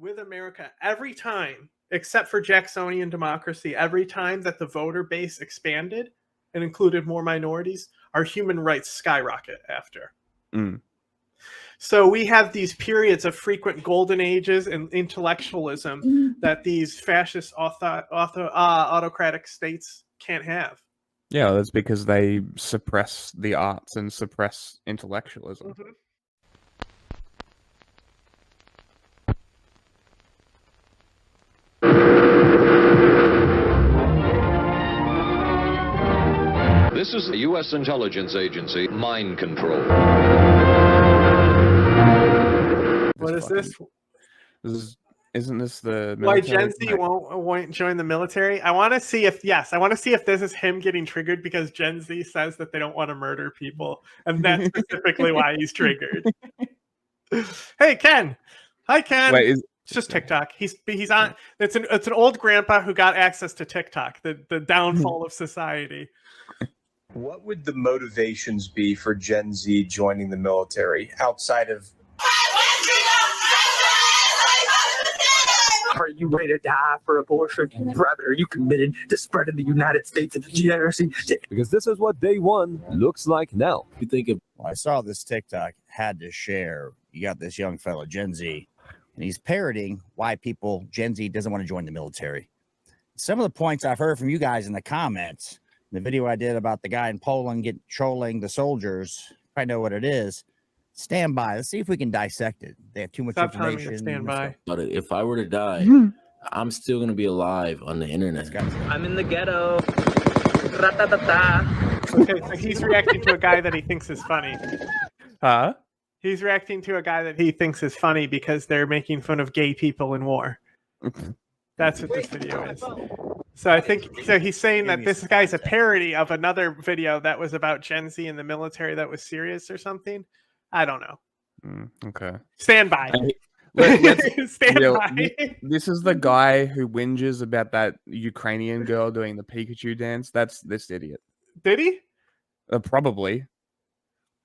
with America every time, except for Jacksonian democracy, every time that the voter base expanded and included more minorities, our human rights skyrocket after. So we have these periods of frequent golden ages and intellectualism that these fascist autocratic states can't have. Yeah, that's because they suppress the arts and suppress intellectualism. Mm-hmm. This is the U.S. intelligence agency, mind control. What is this? Isn't this the Why military? Gen Z won't join the military? I want to see if this is him getting triggered because Gen Z says that they don't want to murder people, and that's specifically why he's triggered. Hey Ken, hi Ken. Wait, it's just TikTok. He's on. It's an old grandpa who got access to TikTok. The downfall of society. What would the motivations be for Gen Z joining the military outside of? Are you ready to die for abortion? Brother, are you committed to spreading the United States of degeneracy? Because this is what day one looks like now. You think of, I saw this TikTok, had to share. You got this young fella, Gen Z, and he's parroting why Gen Z doesn't want to join the military. Some of the points I've heard from you guys in the comments, the video I did about the guy in Poland trolling the soldiers, I know what it is. Stand by. Let's see if we can dissect it. They have too much information. Stand by. But if I were to die, I'm still going to be alive on the internet. I'm in the ghetto. Okay, so he's reacting to a guy that he thinks is funny. Huh? He's reacting to a guy that he thinks is funny because they're making fun of gay people in war. That's what this video is. So I think he's saying that this guy's a parody of another video that was about Gen Z in the military that was serious or something. I don't know. Okay. Stand by. Stand by. This is the guy who whinges about that Ukrainian girl doing the Pikachu dance. That's this idiot. Did he? Probably.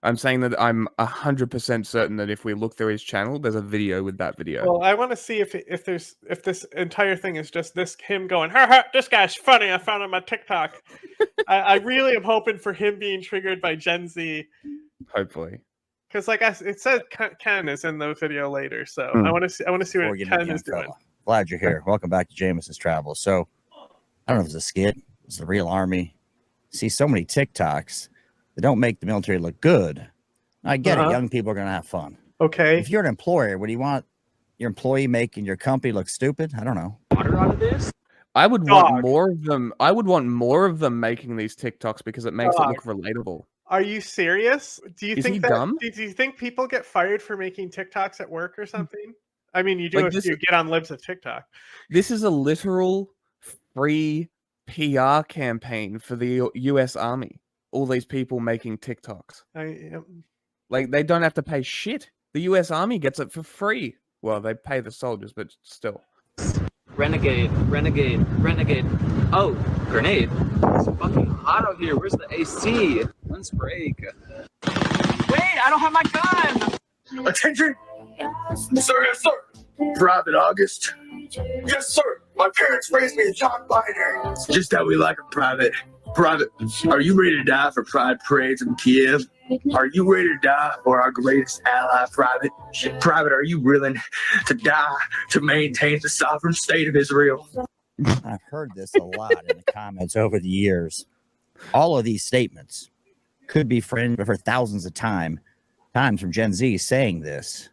I'm saying that I'm 100% certain that if we look through his channel, there's a video with that video. Well, I want to see if this entire thing is just him going, ha, this guy's funny. I found him on TikTok. I really am hoping for him being triggered by Gen Z. Hopefully. Because it said Ken is in the video later, so I want to see what Ken is doing. Glad you're here. Welcome back to Jameson's Travels. So I don't know if it's a skit, it's the real army. See so many TikToks that don't make the military look good. I get it. Young people are gonna have fun. Okay. If you're an employer, what do you want your employee making your company look stupid? I don't know. Water out of this? I would want more of them. I would want more of them making these TikToks because it makes it look relatable. Are you serious? Do you think dumb? Do you think people get fired for making TikToks at work or something? I mean, you do if you get on libs of TikTok. This is a literal free PR campaign for the U.S. Army. All these people making TikToks. Like, they don't have to pay shit. The U.S. Army gets it for free. Well, they pay the soldiers, but still. Renegade. Oh, grenade. It's fucking hot out here. Where's the AC? Let's break. Wait, I don't have my gun. Attention. Sir, yes, sir. Private August. Yes, sir. My parents raised me a John binary. Just how we like it, Private. Private, are you ready to die for pride parades in Kiev? Are you ready to die for our greatest ally, Private? Private, are you willing to die to maintain the sovereign state of Israel? I've heard this a lot in the comments over the years. All of these statements could be for thousands of times from Gen Z saying this.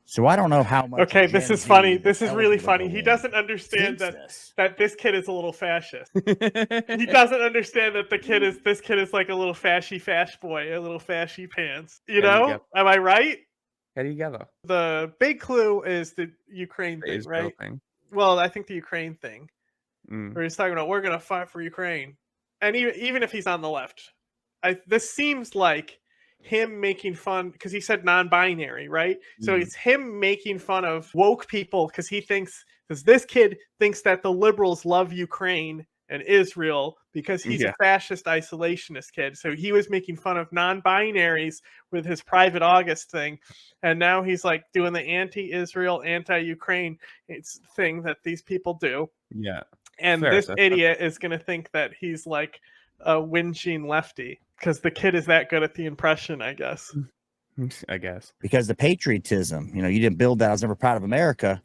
So I don't know how much. Okay, this is funny. This is really funny. He doesn't understand that this kid is a little fascist. He doesn't understand that this kid is like a little fash boy, a little fashy pants. You know? Am I right? How do you get that? The big clue is the Ukraine thing, right? Well, I think the Ukraine thing. Where he's talking about we're gonna fight for Ukraine. And even if he's on the left, this seems like him making fun because he said non-binary, right? So it's him making fun of woke people because this kid thinks that the liberals love Ukraine and Israel because he's a fascist isolationist kid. So he was making fun of non-binaries with his Private August thing. And now he's like doing the anti-Israel, anti-Ukraine thing that these people do. Yeah. And this idiot is going to think that he's like a whinging lefty because the kid is that good at the impression, I guess. Because the patriotism, you didn't build that. I was never proud of America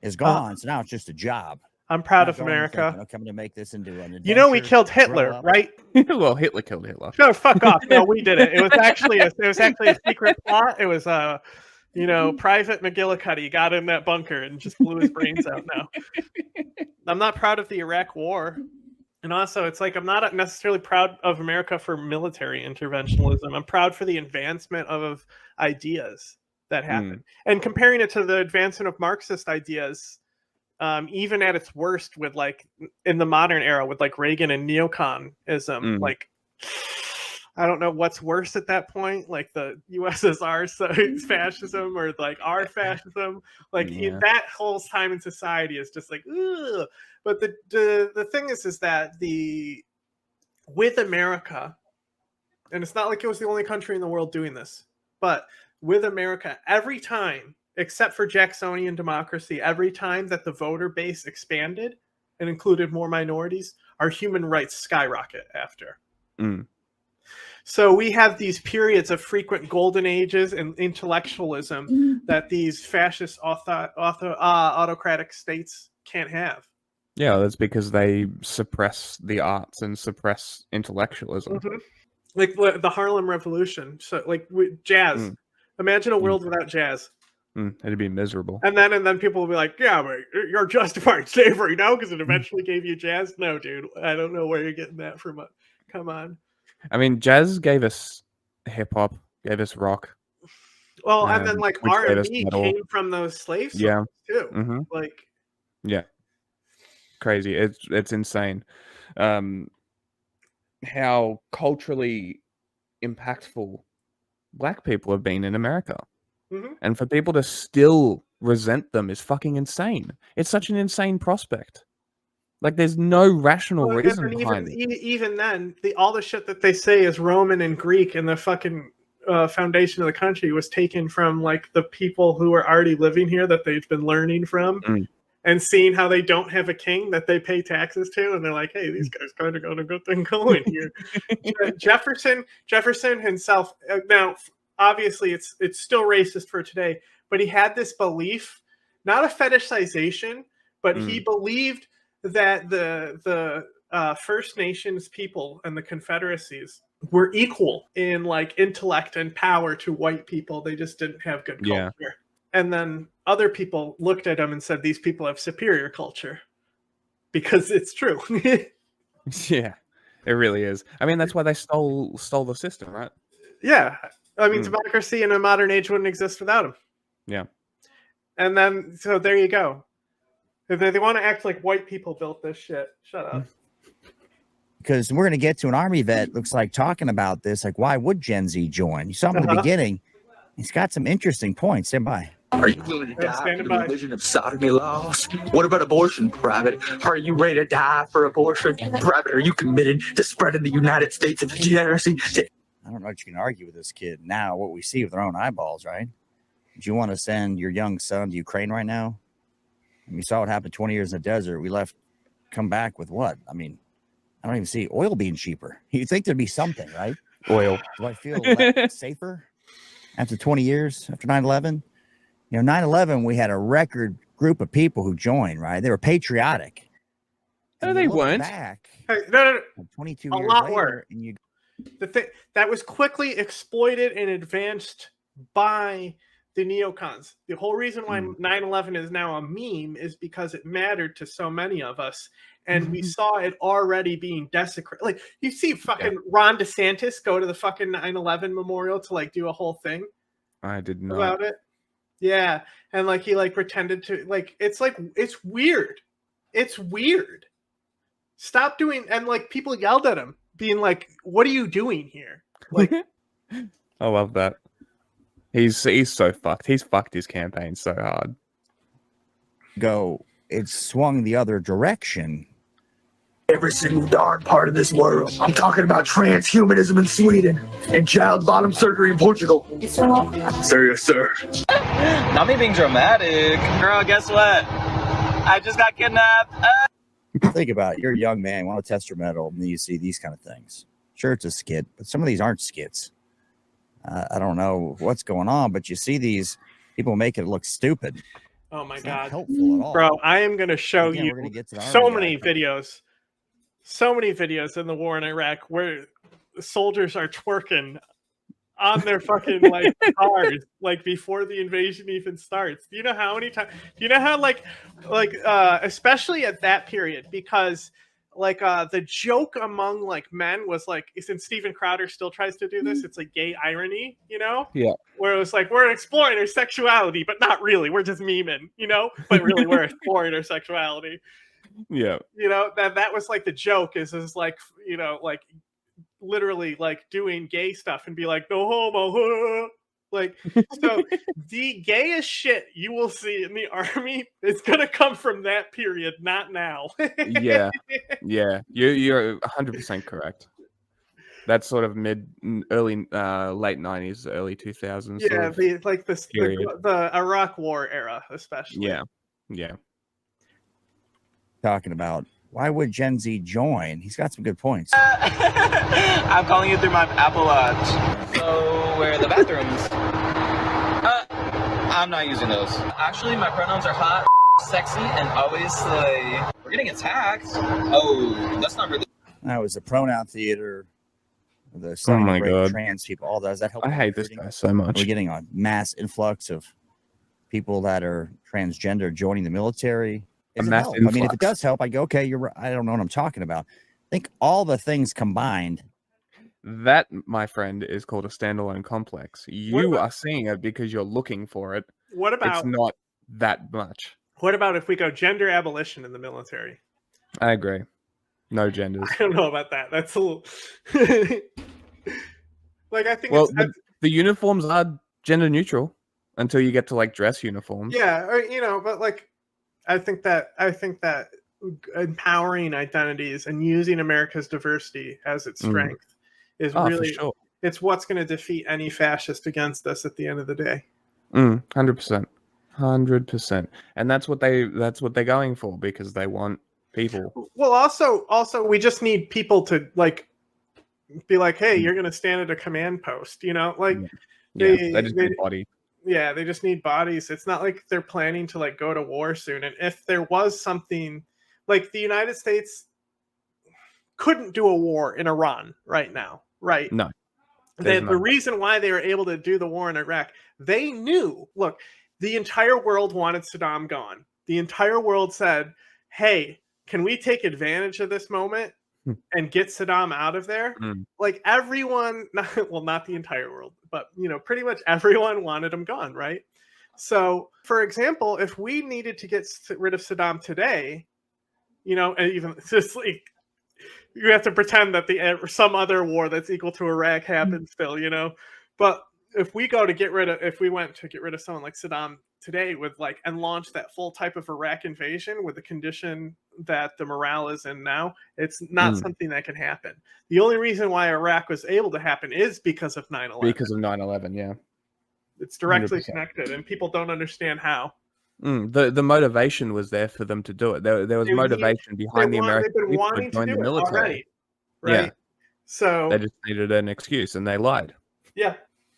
is gone. So now it's just a job. I'm proud of America. Thinking, coming to make this into an adventure, we killed Hitler, right? Well, Hitler killed Hitler. No, fuck off. No, we did it. It was actually a secret plot. It was Private McGillicuddy got in that bunker and just blew his brains out now. I'm not proud of the Iraq War. And also, it's like I'm not necessarily proud of America for military interventionism. I'm proud for the advancement of ideas that happen. And comparing it to the advancement of Marxist ideas, even at its worst with like in the modern era with like Reagan and neoconism, like I don't know what's worse at that point, like the USSR fascism or like our fascism, like that whole time in society is just like, ugh. But the thing is that with America, and it's not like it was the only country in the world doing this, but with America, every time, except for Jacksonian democracy, every time that the voter base expanded and included more minorities, our human rights skyrocket after. So we have these periods of frequent golden ages and intellectualism that these fascist autocratic states can't have. Yeah, that's because they suppress the arts and suppress intellectualism. Like the Harlem Revolution. So like jazz. Imagine a world without jazz. It'd be miserable. And then people will be like, yeah, but you're justifying slavery now because it eventually gave you jazz. No, dude, I don't know where you're getting that from. Come on. I mean, jazz gave us hip hop, gave us rock. Well, and then like R&B came from those slave songs too. Like, yeah, crazy. It's insane. How culturally impactful Black people have been in America. And for people to still resent them is fucking insane. It's such an insane prospect. Like, there's no rational reason behind it. Even then, all the shit that they say is Roman and Greek, and the fucking foundation of the country was taken from like the people who are already living here that they've been learning from, and seeing how they don't have a king that they pay taxes to, and they're like, "Hey, these guys kind of got a good thing going here." Jefferson himself. Now, obviously, it's still racist for today, but he had this belief, not a fetishization, but he believed that the First Nations people and the Confederacies were equal in like intellect and power to white people. They just didn't have good culture. Yeah. And then other people looked at them and said, these people have superior culture, because it's true. Yeah, it really is. I mean, that's why they stole the system, right? Yeah. I mean, democracy in a modern age wouldn't exist without them. Yeah. And then, so there you go. If they want to act like white people built this shit, shut up. Because we're going to get to an Army vet, looks like, talking about this. Like, why would Gen Z join? You saw him at the beginning. He's got some interesting points. Stand by. Are you willing to die for the religion of sodomy laws? What about abortion, Private? Are you ready to die for abortion? Private, are you committed to spreading the United States of degeneracy? I don't know what you can argue with this kid now, what we see with our own eyeballs, right? Do you want to send your young son to Ukraine right now? And we saw what happened 20 years in the desert. We come back with what? I mean, I don't even see oil being cheaper. You'd think there'd be something, right? Oil. Do I feel safer after 20 years, after 9/11? 9/11, we had a record group of people who joined, right? They were patriotic. No, they weren't. Back, no. 22 a years lot later, were. And the thing that was quickly exploited and advanced by the neocons. The whole reason why 9/11 is now a meme is because it mattered to so many of us, and we saw it already being desecrated. Like, you see fucking Ron DeSantis go to the fucking 9/11 memorial to like do a whole thing. I did not about it. Yeah, and like he like pretended to like it's weird. It's weird. Stop doing, and like people yelled at him, being like, "What are you doing here?" Like, I love that. He's so fucked. He's fucked his campaign so hard. It's swung the other direction every single darn part of this world. I'm talking about transhumanism in Sweden and child bottom surgery in Portugal. Sir, yes, sir. Not me being dramatic. Girl, guess what? I just got kidnapped. Think about it. You're a young man, want to test your metal, and then you see these kind of things. Sure, it's a skit, but some of these aren't skits. I don't know what's going on, but you see these people make it look stupid. Oh my It's not God, helpful at all. bro! I am going to show Again, you we're gonna get to the so army many guy. videos, in the war in Iraq where the soldiers are twerking on their fucking like cars, like before the invasion even starts. Do you know how many times? Do you know how especially at that period, because like the joke among like men was like, since Steven Crowder still tries to do this, it's like gay irony, you know? Yeah. Where it was like, we're exploring our sexuality, but not really. We're just memeing, you know? But really, we're exploring our sexuality. Yeah. You know, that was like the joke is like, you know, like literally like doing gay stuff and be like, no homo. Like, so the gayest shit you will see in the army is gonna come from that period, not now. Yeah. Yeah. You're 100% correct. That's sort of early, late 90s, early 2000s. Yeah, period. the Iraq War era, especially. Yeah. Yeah. Talking about why would Gen Z join? He's got some good points. I'm calling you through my Apple Watch. So, where are the bathrooms? I'm not using those. Actually, my pronouns are hot, sexy, and obviously we're getting attacked. Oh, that's not really. That was the pronoun theater. The Oh study my to break God. trans people. All does that help? I hate this guy so much. We're getting a mass influx of people that are transgender joining the military. Does it mass help? I mean, if influx. it does help, I go, okay, you're right. I don't know what I'm talking about. I think all the things combined. That, my friend, is called a standalone complex. You are seeing it because you're looking for it. What about It's not that much. What about if we go gender abolition in the military? I agree. No genders. I don't know about that. That's a little like, I think Well, the uniforms are gender neutral until you get to like dress uniforms. yeah, or, you know, but like I think that empowering identities and using America's diversity as its strength is really, for sure. It's what's going to defeat any fascist against us at the end of the day. 100%. 100%. And that's what they're going for, because they want people. Well, also we just need people to like be like, hey, you're going to stand at a command post, you know, like they just need a body. Yeah, they just need bodies. It's not like they're planning to like go to war soon. And if there was something like, the United States couldn't do a war in Iran right now, right? No. The reason why they were able to do the war in Iraq, they knew, look, the entire world wanted Saddam gone. The entire world said, hey, can we take advantage of this moment and get Saddam out of there? Like everyone, not the entire world, but you know, pretty much everyone wanted him gone, right? So, for example, if we needed to get rid of Saddam today, you know, and even just like, you have to pretend that some other war that's equal to Iraq happened still, you know. But if we went to get rid of someone like Saddam today and launch that full type of Iraq invasion with the condition that the morale is in now, it's not something that can happen. The only reason why Iraq was able to happen is because of 9/11. Because of 9/11, yeah. It's directly 100%. connected, and people don't understand how. The motivation was there for them to do it. There was motivation behind the American people to join the military. Already, right? Yeah. So they just needed an excuse, and they lied. Yeah.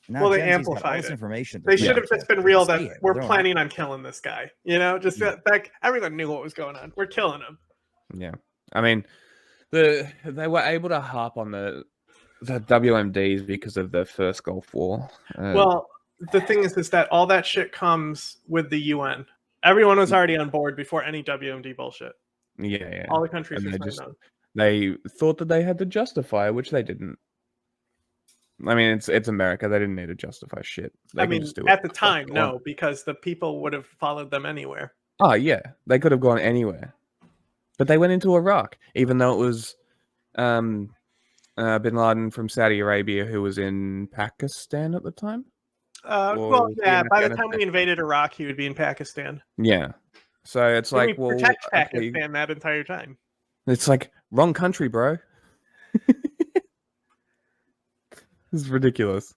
Now well, they Gen Z's got all amplified this it. information. They should have just been real that See it. we're They're all- planning on killing this guy. You know, just that everyone knew what was going on. We're killing him. Yeah, I mean, they were able to harp on the WMDs because of the first Gulf War. Well, the thing is that all that shit comes with the UN. Everyone was already on board before any WMD bullshit. Yeah. All the countries And were signed on. they thought that they had to justify, which they didn't. I mean, it's America. They didn't need to justify shit. They I can mean, just do at it. the time, no, because the people would have followed them anywhere. Oh, yeah. They could have gone anywhere. But they went into Iraq, even though it was bin Laden from Saudi Arabia who was in Pakistan at the time. Well, yeah, by the time we invaded Iraq, he would be in Pakistan. Yeah. So it's like, we protect Pakistan that entire time. It's like, wrong country, bro. It's ridiculous.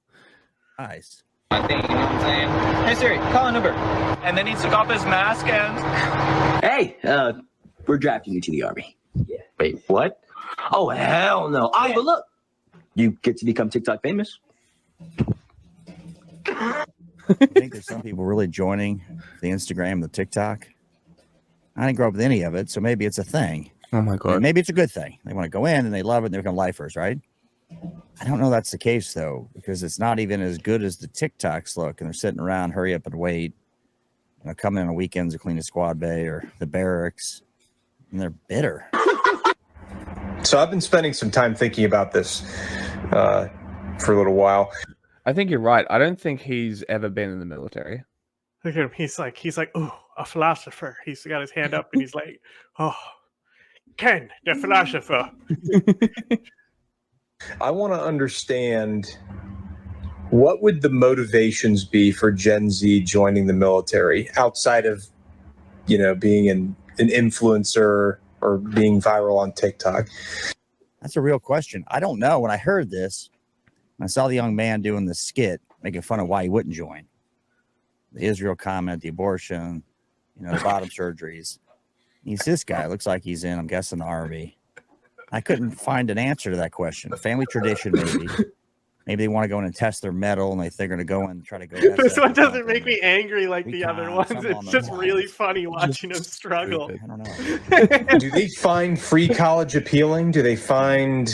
Nice. I think, you know what I'm saying? Hey Siri, call an Uber. And then he took off his mask and... Hey, we're drafting you to the army. Yeah. Wait, what? Oh, hell no. But look, you get to become TikTok famous. I think there's some people really joining the Instagram, the TikTok. I didn't grow up with any of it, so maybe it's a thing. Oh my God. And maybe it's a good thing. They want to go in and they love it and they become lifers, right? I don't know that's the case, though, because it's not even as good as the TikToks look, and they're sitting around, hurry up and wait. Come in on weekends to clean the squad bay or the barracks, and they're bitter. So I've been spending some time thinking about this for a little while. I think you're right. I don't think he's ever been in the military. Look at him. He's like, oh, a philosopher. He's got his hand up and he's like, oh, Ken, the philosopher. I want to understand, what would the motivations be for Gen Z joining the military outside of, being an influencer or being viral on TikTok? That's a real question. I don't know. When I heard this, I saw the young man doing the skit, making fun of why he wouldn't join. The Israel comment, the abortion, the bottom surgeries. He's this guy. Looks like he's in, I'm guessing, the Army. I couldn't find an answer to that question. Family tradition, maybe. Maybe they want to go in and test their metal, and they're going to go in and try to go. This one doesn't make me angry like the other ones. It's just really funny watching him struggle. I don't know. Do they find free college appealing? Do they find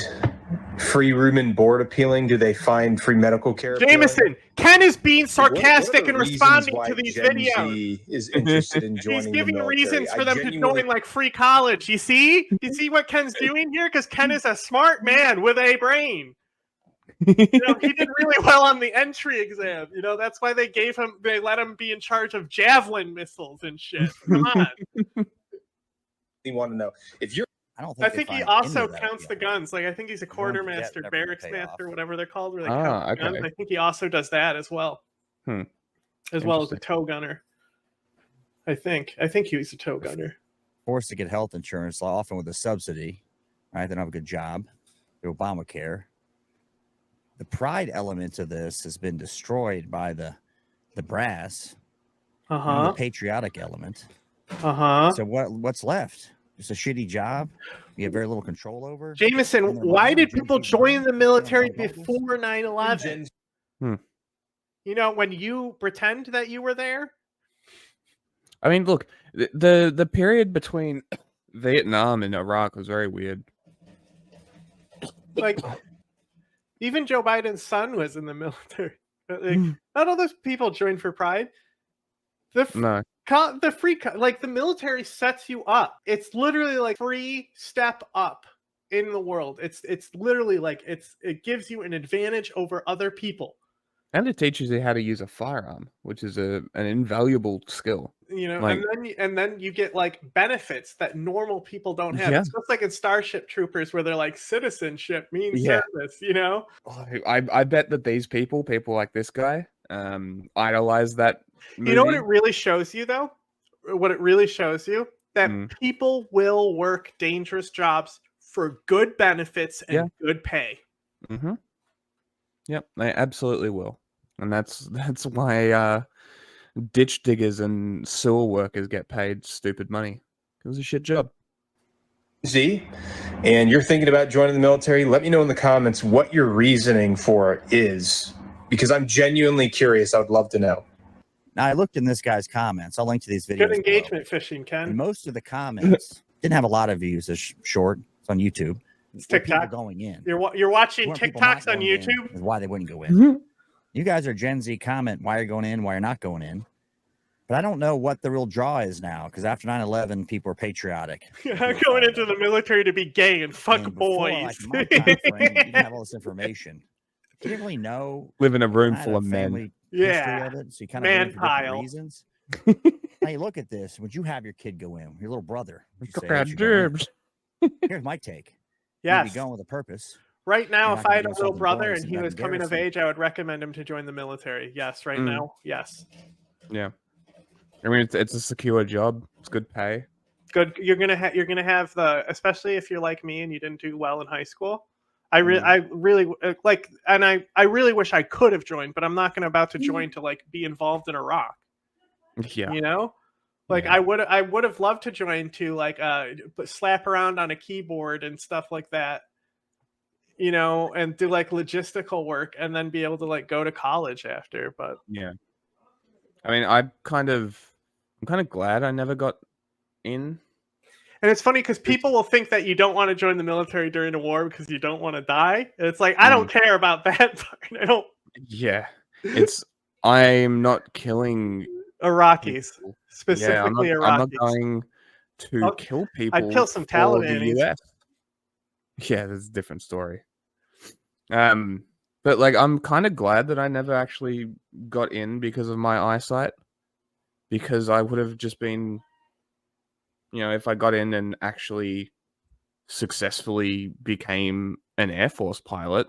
free room and board appealing? Do they find free medical care Jameson, appealing? Ken is being sarcastic what are and the responding reasons to why these Gen videos. Z is interested in joining He's giving the military? reasons for I them to genuinely- join, like free college. You see what Ken's doing here? Because Ken is a smart man with a brain. He did really well on the entry exam. That's why they let him be in charge of javelin missiles and shit. Come on. You want to know if you're. I think he also counts the guns. Like, I think he's a quartermaster, barracks master, whatever they're called, where they count the guns. I think he also does that as well. As well as a tow gunner. I think he's a tow gunner. Forced to get health insurance, often with a subsidy. Right? They don't have a good job. The Obamacare. The pride element of this has been destroyed by the brass. And the patriotic element. So what's left? Just a shitty job you have very little control over. Jameson, why did people join the military before 9/11? When you pretend that you were there? I mean, look, the period between Vietnam and Iraq was very weird. Like, even Joe Biden's son was in the military. Not all those people joined for pride. The military sets you up. It's literally like free step up in the world. It's literally like it gives you an advantage over other people. And it teaches you how to use a firearm, which is an invaluable skill. And then you get like benefits that normal people don't have. It's just like in Starship Troopers where they're like, citizenship means service. I bet that these people like this guy, idolize that movie. You know what it really shows you, though? What it really shows you? That people will work dangerous jobs for good benefits and good pay. Mm-hmm. Yep, they absolutely will. And that's why ditch diggers and sewer workers get paid stupid money. It was a shit job. Z, and you're thinking about joining the military, let me know in the comments what your reasoning for it is, because I'm genuinely curious. I would love to know. Now, I looked in this guy's comments. I'll link to these videos. Good engagement fishing, Ken. And most of the comments didn't have a lot of views. It's short. It's on YouTube. It's TikTok going in. You're watching TikToks on YouTube. Is why they wouldn't go in. You guys are Gen Z. Comment why you're going in, why you're not going in. But I don't know what the real draw is now, because after 9/11, people are patriotic. I'm going into the military to be gay and fuck boys. Like my time frame, you didn't have all this information. You didn't really know. Live in a room full of men. Yeah, of it, so you kind of man pile. Reasons. Now you look at this. Would you have your kid go in? Your little brother? Here's my take. Yes, be going with a purpose. Right now, if I had a little brother and he was coming of age, I would recommend him to join the military. Yes, now, yes. Yeah, I mean it's a secure job. It's good pay. Good. You're gonna have the, especially if you're like me and you didn't do well in high school. I really like, and I really wish I could have joined, but I'm not gonna about to join to like be involved in Iraq. Yeah. You know, like I would have loved to join to like slap around on a keyboard and stuff like that. You know, and do like logistical work, and then be able to like go to college after. But yeah, I mean, I'm kind of glad I never got in. And it's funny because people will think that you don't want to join the military during a war because you don't want to die. It's like, I don't care about that part. I don't. Yeah, I'm not killing Iraqis, people. specifically Iraqis. I'm not going to kill people. I'd kill some for Taliban. the US. Yeah, that's a different story. But like, I'm kind of glad that I never actually got in because of my eyesight, because I would have just been, you know, if I got in and actually successfully became an Air Force pilot,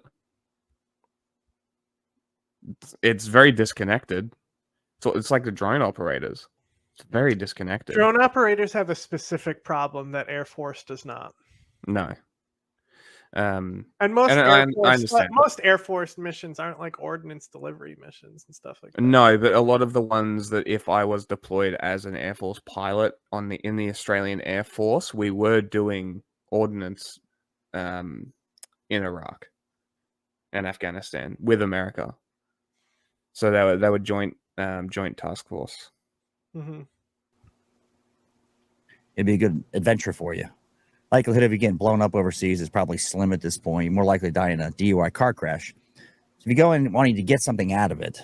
it's very disconnected. So it's like the drone operators. It's very disconnected. Drone operators have a specific problem that Air Force does not. No. And most Air Force missions aren't like ordnance delivery missions and stuff like that. No, but a lot of the ones that if I was deployed as an Air Force pilot in the Australian Air Force, we were doing ordnance in Iraq and Afghanistan with America. So they were joint task force. Mm-hmm. It'd be a good adventure for you. Likelihood of you getting blown up overseas is probably slim at this point. You're more likely to die in a DUI car crash. So if you go in wanting to get something out of it,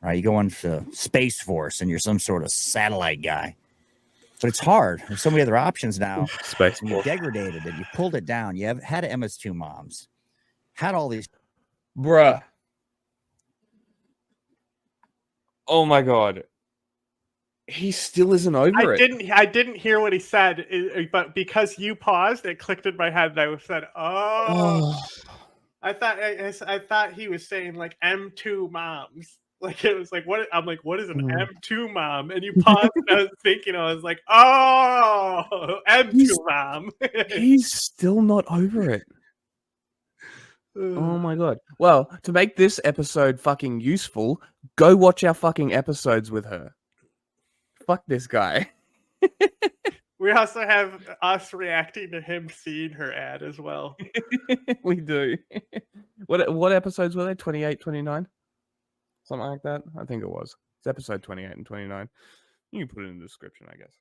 right? You go into Space Force and you're some sort of satellite guy. But it's hard. There's so many other options now. Space Force. You degraded it. You pulled it down. You had MS2 moms. Had all these. Bruh. Oh my god. He still isn't over it. I didn't hear what he said, but because you paused, it clicked in my head, and I said, "Oh." I thought he was saying like M2 moms. Like it was like, what? I'm like, what is an M2 mom? And you paused, and I was thinking, I was like, oh, M2 mom. He's still not over it. Oh my god. Well, to make this episode fucking useful, go watch our fucking episodes with her. Fuck this guy. We also have us reacting to him seeing her ad as well. We do. What episodes were they? 28, 29? Something like that? I think it was. It's episode 28 and 29. You can put it in the description, I guess.